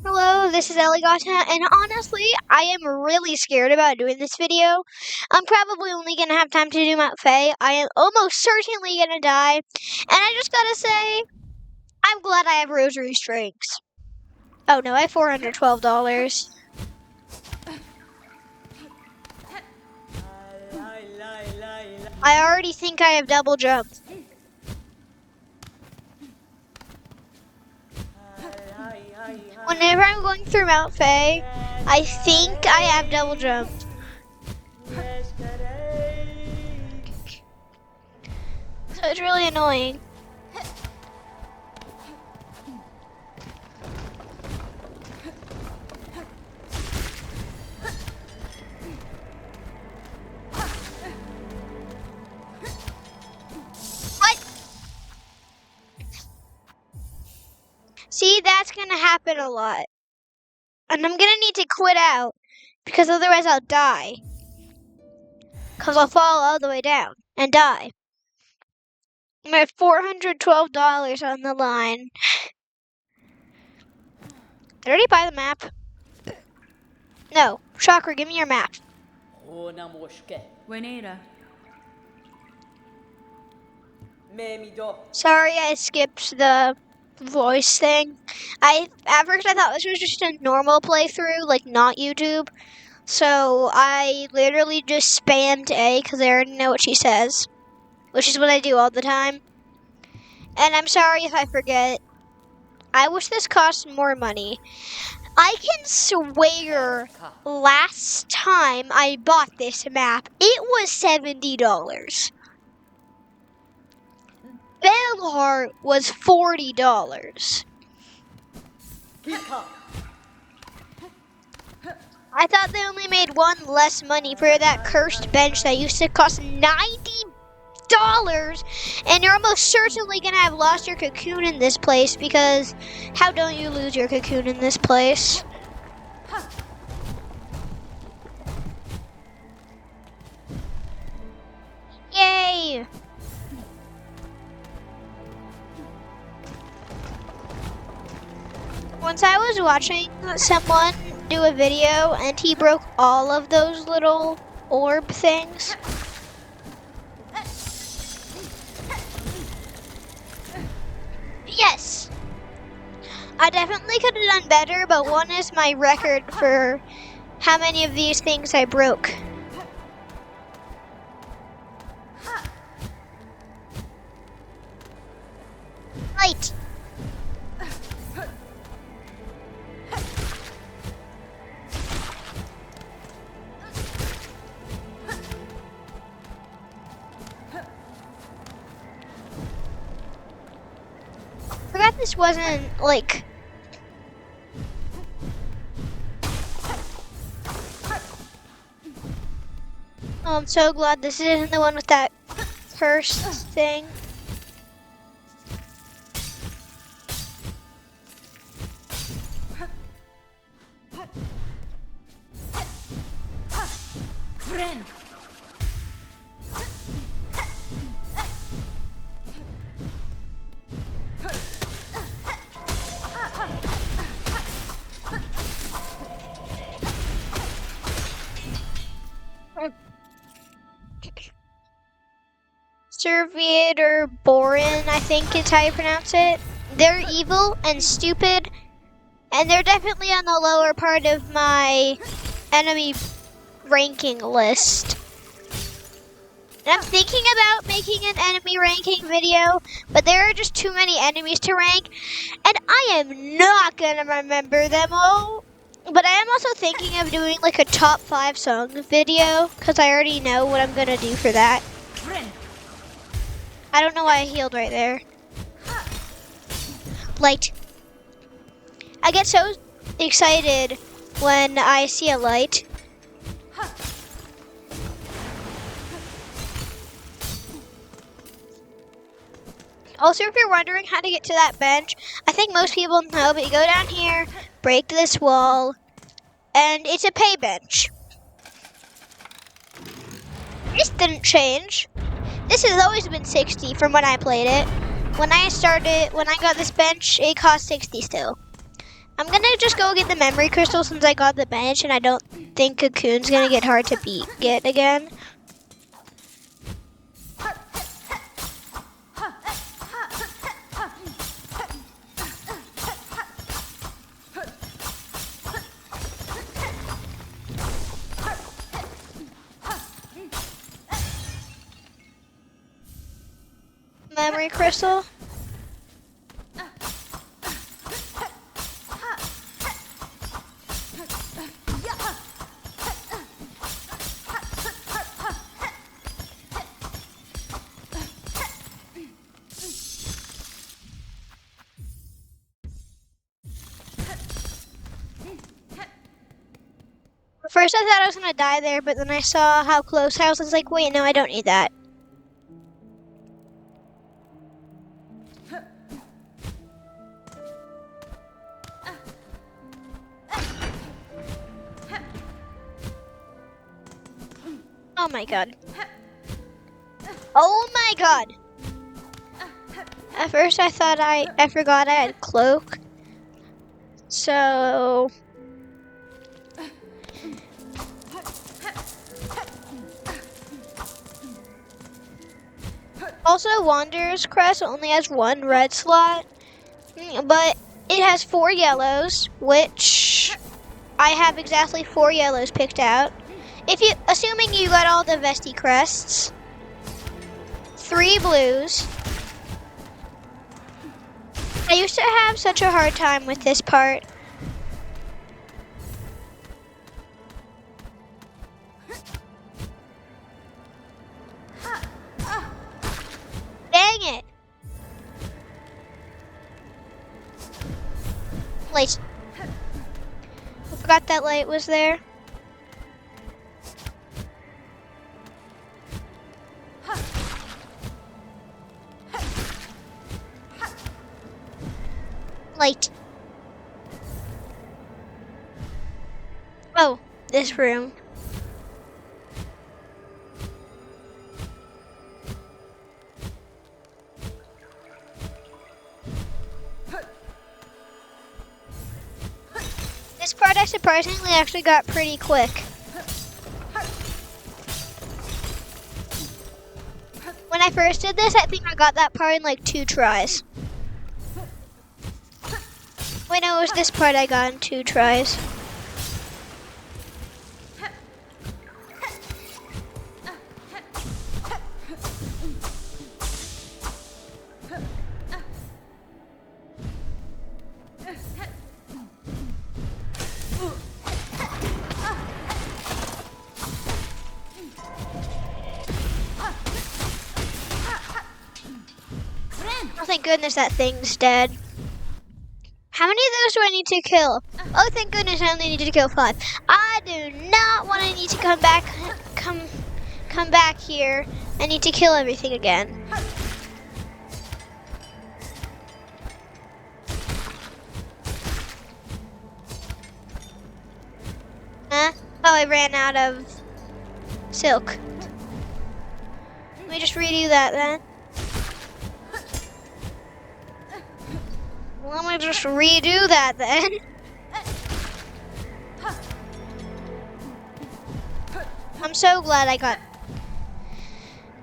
Hello, this is Eligata, and honestly, I am really scared about doing this video. I'm probably only gonna have time to do Mount Faye. I am almost certainly gonna die, and I just gotta say, I'm glad I have rosary strings. Oh no, I have $412. I already think I have double jumped. Whenever I'm going through Mount Faye, I think I have double jumped. So it's really annoying. What? See, that's gonna happen a lot. And I'm gonna need to quit out, because otherwise I'll die. Because I'll fall all the way down and die. I have $412 on the line. Did I already buy the map? No. Shocker, give me your map. Sorry, I skipped the voice thing. At first I thought this was just a normal playthrough, like not YouTube. So I literally just spammed A because I already know what she says, which is what I do all the time. And I'm sorry if I forget. I wish this cost more money. I can swear last time I bought this map, it was $70. Bellheart was $40. I thought they only made one less money for that cursed bench that used to cost $90. And you're almost certainly gonna have lost your cocoon in this place, because how don't you lose your cocoon in this place? Yay! Once I was watching someone do a video and he broke all of those little orb things. Yes! I definitely could have done better, but one is my record for how many of these things I broke. Light! I forgot this wasn't like... Oh, I'm so glad this isn't the one with that cursed thing. Friend. Serviette or Borin, I think is how you pronounce it. They're evil and stupid, and they're definitely on the lower part of my enemy ranking list. And I'm thinking about making an enemy ranking video, but there are just too many enemies to rank, and I am not gonna remember them all. But I am also thinking of doing like a top 5 song video, because I already know what I'm gonna do for that. I don't know why I healed right there. Light. I get so excited when I see a light. Also, if you're wondering how to get to that bench, I think most people know, but you go down here, break this wall, and it's a pay bench. This didn't change. This has always been 60 from when I played it. When I got this bench, it cost 60 still. I'm gonna just go get the memory crystal since I got the bench, and I don't think Cocoon's gonna get hard to get again. Memory crystal. First I thought I was gonna die there, but then I saw how close I was like, wait, no, I don't need that. Oh my god. Oh my god! At first I thought I forgot I had cloak. So... Also, Wanderer's Crest only has one red slot, but it has 4 yellows, which I have exactly 4 yellows picked out. Assuming you got all the Vesty crests, 3 blues. I used to have such a hard time with this part. Dang it! Light. I forgot that light was there. Light. Oh, this room. This part I surprisingly actually got pretty quick. When I first did this, I think I got that part in like 2 tries. Wait, no, it was this part I got in 2 tries. Oh, thank goodness that thing's dead. How many of those do I need to kill? Oh, thank goodness I only need to kill 5. I do not want to need to come back here. I need to kill everything again. Huh? Oh, I ran out of silk. Let me just redo that then. Let me just redo that then. I'm so glad I got...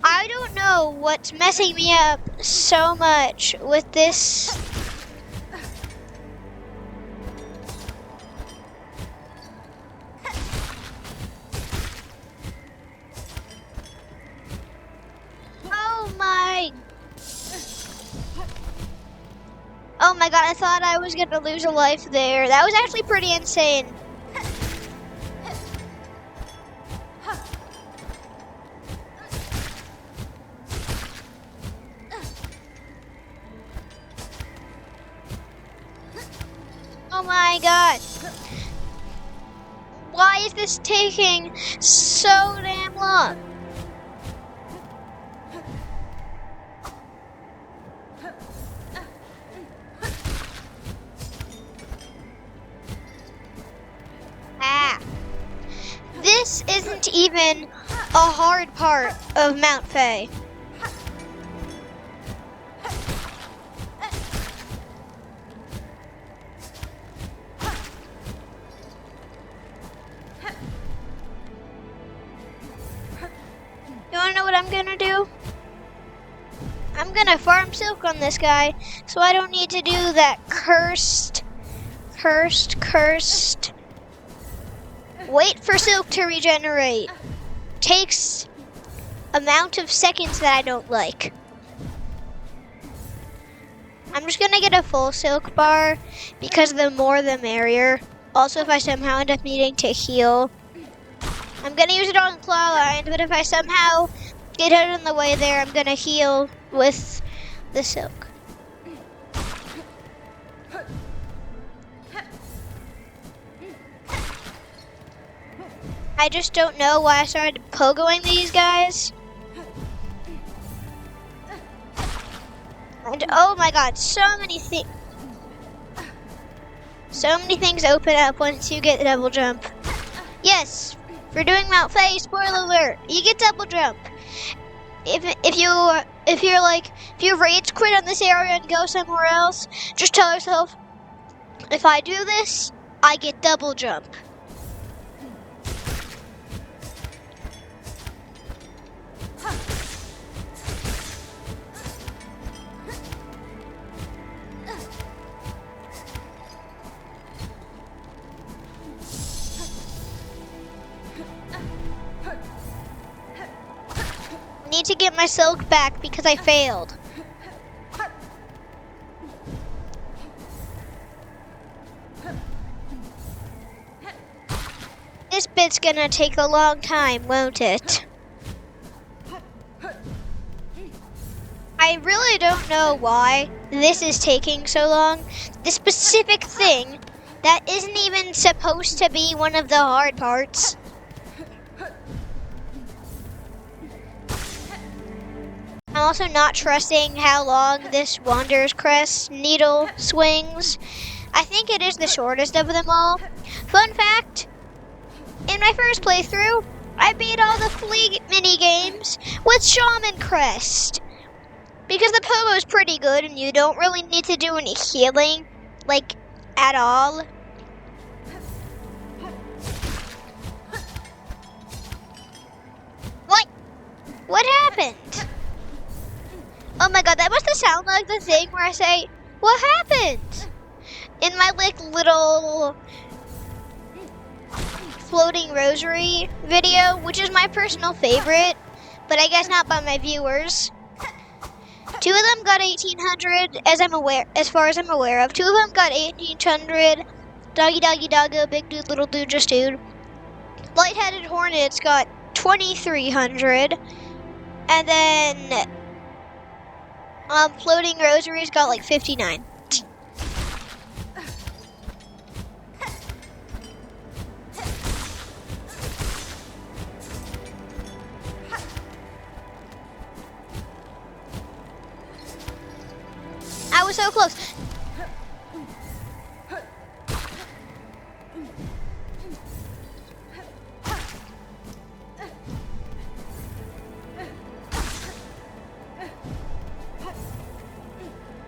I don't know what's messing me up so much with this. Oh my god, I thought I was gonna lose a life there. That was actually pretty insane. Oh my god. Why is this taking so damn long? This isn't even a hard part of Mount Faye. I'm gonna do? I'm gonna farm silk on this guy, so I don't need to do that cursed. Wait for silk to regenerate. Takes amount of seconds that I don't like. I'm just gonna get a full silk bar because the more the merrier. Also, if I somehow end up needing to heal, I'm gonna use it on claw lines, but if I somehow get hit on the way there, I'm gonna heal with the silk. I just don't know why I started pogoing these guys. And oh my god, so many things open up once you get the double jump. Yes, for doing Mount Faye, spoiler alert, you get double jump. If you rage quit on this area and go somewhere else, just tell yourself, if I do this, I get double jump. I need to get my silk back because I failed. This bit's gonna take a long time, won't it? I really don't know why this is taking so long. The specific thing that isn't even supposed to be one of the hard parts. I'm also not trusting how long this Wanderer's Crest needle swings. I think it is the shortest of them all. Fun fact, in my first playthrough, I beat all the flea mini games with Shaman Crest. Because the pogo is pretty good and you don't really need to do any healing, like, at all. What happened? Oh my god, that must have sounded like the thing where I say, what happened? In my little floating rosary video, which is my personal favorite, but I guess not by my viewers. 2 of them got 1800, as far as I'm aware of. 2 of them got 1800. Doggy doggy doggo, big dude, little dude, just dude. Light-headed hornets got 2300. And then floating rosaries got like 59. I was so close.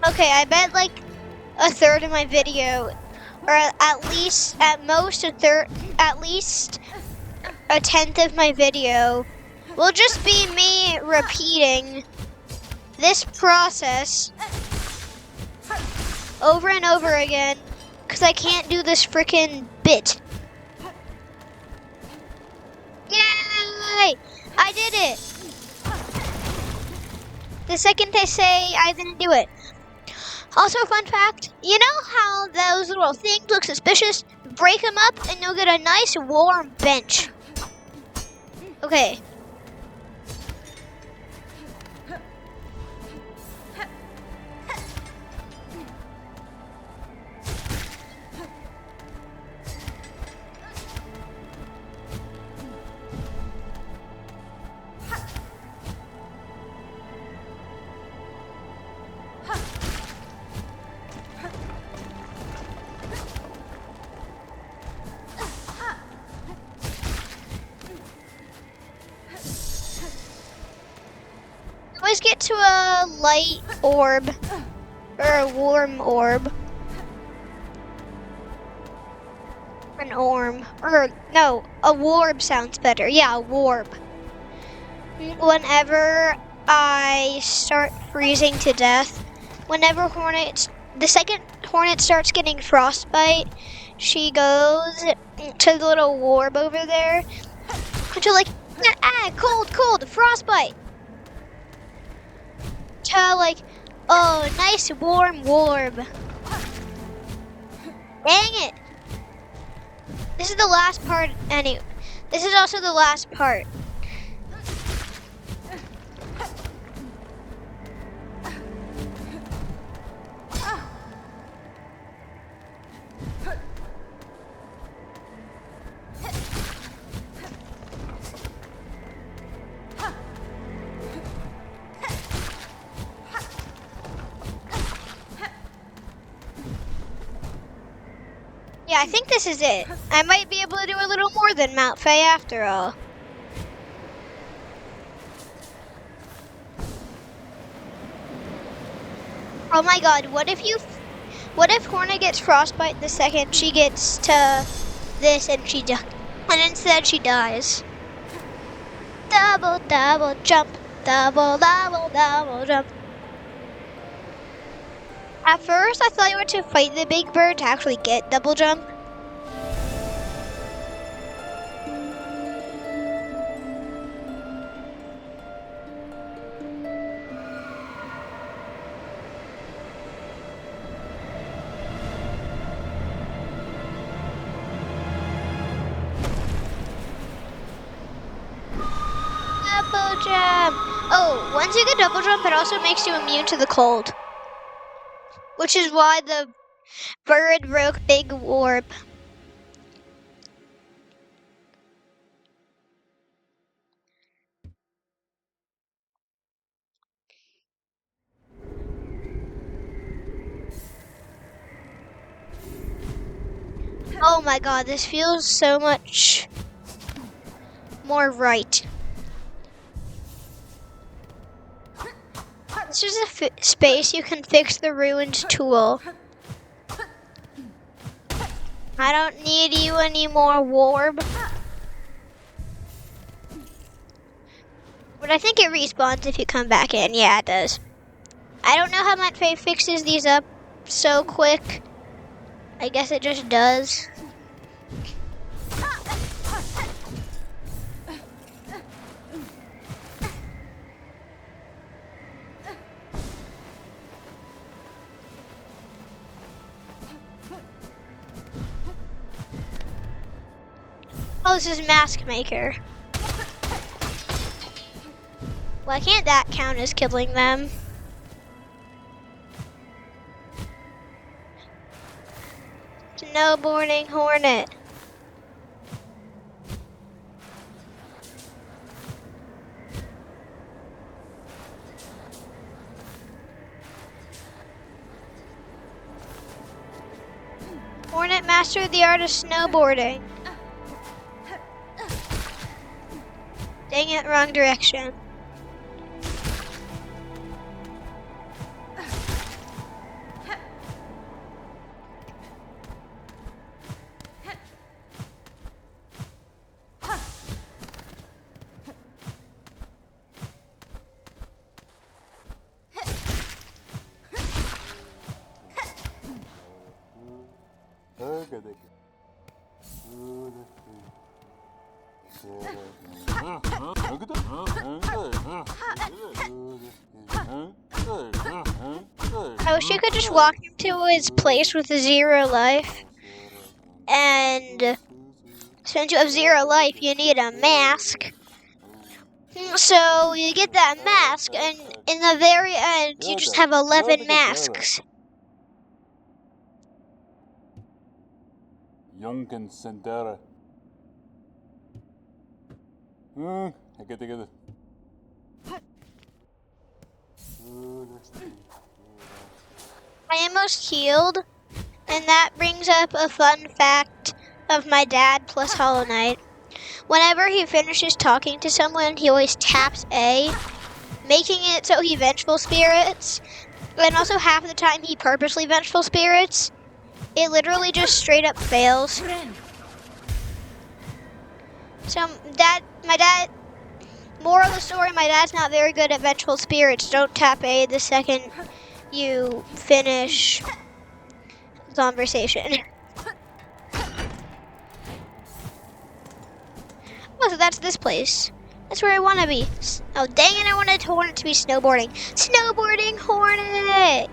Okay, I bet like a third of my video, or at least a tenth of my video will just be me repeating this process over and over again, because I can't do this frickin' bit. Yay! I did it! The second I say I didn't do it. Also, fun fact, you know how those little things look suspicious? Break them up and you'll get a nice warm bench. Okay. Always get to a light orb, or a warm orb. An orb, or no, a warb sounds better. Yeah, a warb. whenever I start freezing to death, whenever the second Hornet starts getting frostbite, she goes to the little orb over there, and she'll like, cold, frostbite. To like, oh, nice warm orb. Dang it. This is the last part, this is also the last part. Yeah, I think this is it. I might be able to do a little more than Mount Faye after all. Oh my god, what if Hornet gets frostbite the second she gets to this and instead she dies. Double jump, double jump. At first, I thought you were to fight the big bird to actually get double jump. Double jump! Oh, once you get double jump, it also makes you immune to the cold. Which is why the bird broke big orb. Oh my god, this feels so much more right. This is a space you can fix the ruined tool. I don't need you anymore, Warb. But I think it respawns if you come back in. Yeah, it does. I don't know how Mount Faye fixes these up so quick. I guess it just does. Oh, this is Mask Maker. Why can't that count as killing them? Snowboarding Hornet. Hornet mastered the art of snowboarding. Dang it, wrong direction. I wish you could just walk him to his place with 0 life. And since you have 0 life, you need a mask. So you get that mask, and in the very end, you just have 11 masks. يمكن سنتارة كده I almost healed, and that brings up a fun fact of my dad plus Hollow Knight. Whenever he finishes talking to someone, he always taps A, making it so he vengeful spirits, and also half the time he purposely vengeful spirits. It literally just straight up fails. So my dad Moral of the story, my dad's not very good at vengeful spirits. Don't tap A the second you finish the conversation. Oh, so that's this place. That's where I want to be. Oh, dang it, I wanted Hornet to be snowboarding. Snowboarding Hornet!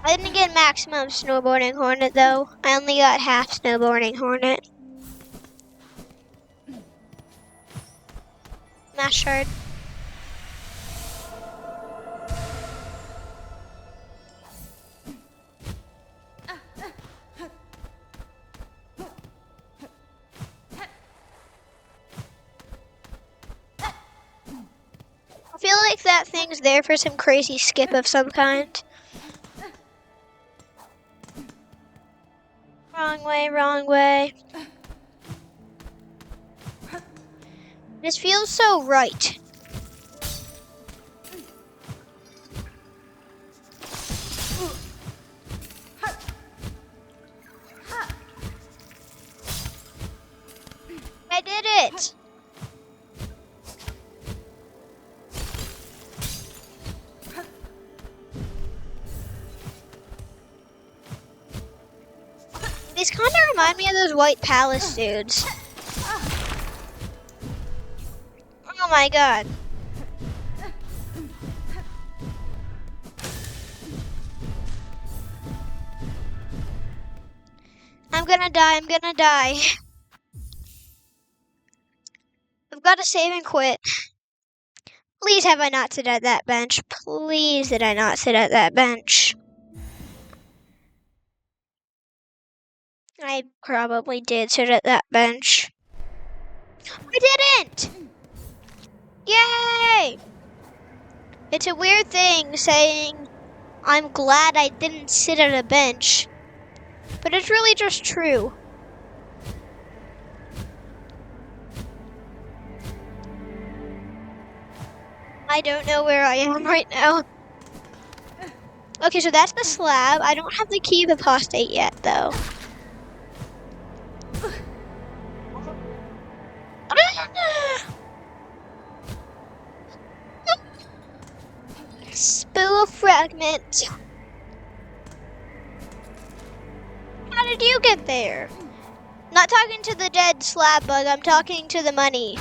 I didn't get maximum snowboarding Hornet, though. I only got half snowboarding Hornet. Mash shard. I feel like that thing's there for some crazy skip of some kind. Wrong way, wrong way. This feels so right. I did it! These kind of remind me of those white palace dudes. Oh my god. I'm gonna die, I'm gonna die. I've got to save and quit. Please have I not sit at that bench. Please did I not sit at that bench. I probably did sit at that bench. I didn't! Yay! It's a weird thing saying I'm glad I didn't sit at a bench, but it's really just true. I don't know where I am right now. Okay, so that's the slab. I don't have the key of apostate yet, though. Spool fragment. How did you get there? Not talking to the dead slab bug, I'm talking to the money.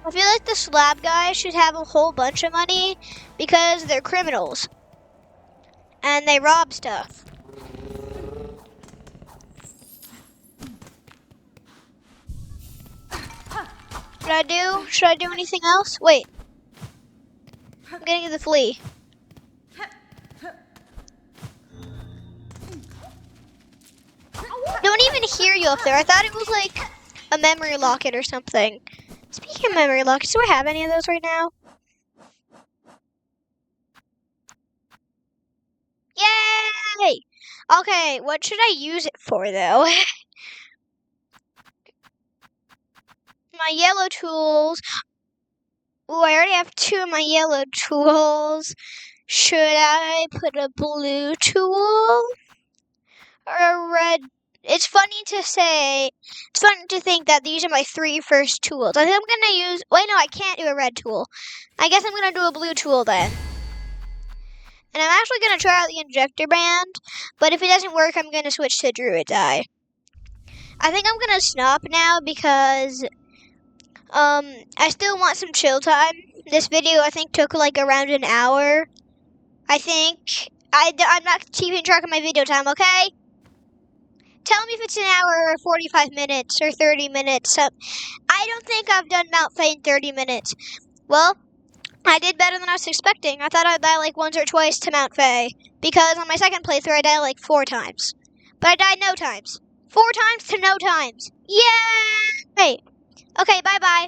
I feel like the slab guy should have a whole bunch of money because they're criminals. And they rob stuff. Should I do anything else? Wait. I'm getting the flea. Don't even hear you up there. I thought it was like a memory locket or something. Speaking of memory lockets, do I have any of those right now? Yay! Okay, what should I use it for though? My yellow tools. Ooh, I already have 2 of my yellow tools. Should I put a blue tool? Or a red? It's funny to say, it's funny to think that these are my 3 first tools. I think I'm gonna use, wait no, I can't do a red tool. I guess I'm gonna do a blue tool then. And I'm actually gonna try out the injector band, but if it doesn't work, I'm gonna switch to Druid's Eye. I think I'm gonna stop now because I still want some chill time. This video, I think, took like around an hour. I think. I'm not keeping track of my video time, okay? Tell me if it's an hour or 45 minutes or 30 minutes. I don't think I've done Mount Faye in 30 minutes. Well, I did better than I was expecting. I thought I'd die like once or twice to Mount Faye. Because on my second playthrough, I died like 4 times. But I died no times. 4 times to no times. Yay! Okay, bye-bye.